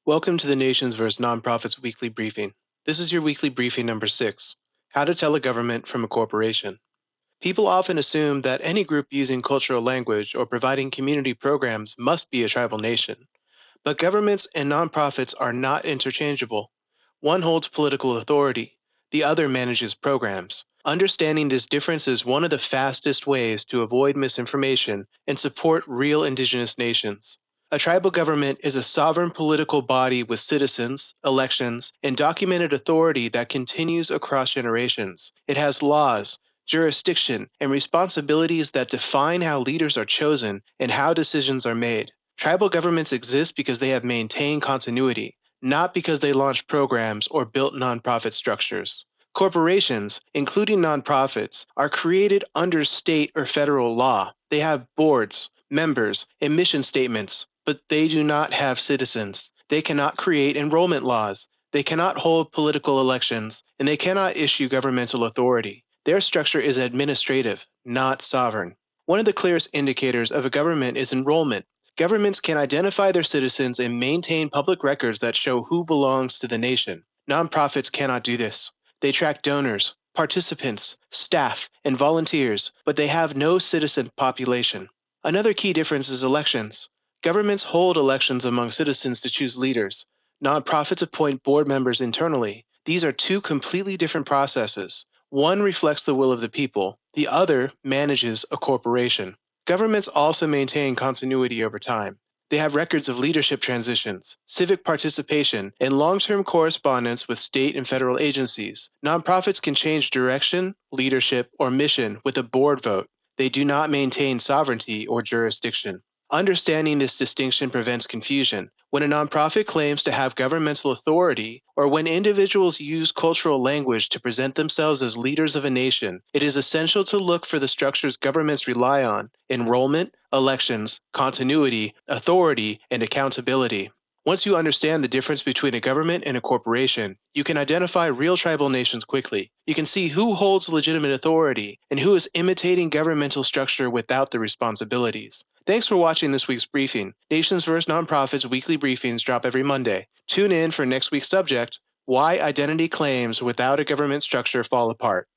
Welcome to the Nations vs. Nonprofits Weekly Briefing. This is your weekly briefing number 6, How to Tell a Government from a Corporation. People often assume that any group using cultural language or providing community programs must be a tribal nation. But governments and nonprofits are not interchangeable. One holds political authority, the other manages programs. Understanding this difference is one of the fastest ways to avoid misinformation and support real indigenous nations. A tribal government is a sovereign political body with citizens, elections, and documented authority that continues across generations. It has laws, jurisdiction, and responsibilities that define how leaders are chosen and how decisions are made. Tribal governments exist because they have maintained continuity, not because they launched programs or built nonprofit structures. Corporations, including nonprofits, are created under state or federal law. They have boards, members, and mission statements, but they do not have citizens. They cannot create enrollment laws. They cannot hold political elections, and they cannot issue governmental authority. Their structure is administrative, not sovereign. One of the clearest indicators of a government is enrollment. Governments can identify their citizens and maintain public records that show who belongs to the nation. Nonprofits cannot do this. They track donors, participants, staff, and volunteers, but they have no citizen population. Another key difference is elections. Governments hold elections among citizens to choose leaders. Nonprofits appoint board members internally. These are two completely different processes. One reflects the will of the people, the other manages a corporation. Governments also maintain continuity over time. They have records of leadership transitions, civic participation, and long-term correspondence with state and federal agencies. Nonprofits can change direction, leadership, or mission with a board vote. They do not maintain sovereignty or jurisdiction. Understanding this distinction prevents confusion. When a nonprofit claims to have governmental authority, or when individuals use cultural language to present themselves as leaders of a nation, it is essential to look for the structures governments rely on: enrollment, elections, continuity, authority, and accountability. Once you understand the difference between a government and a corporation, you can identify real tribal nations quickly. You can see who holds legitimate authority and who is imitating governmental structure without the responsibilities. Thanks for watching this week's briefing. Nations vs. Nonprofits weekly briefings drop every Monday. Tune in for next week's subject: Why Identity Claims Without a Government Structure Fall Apart.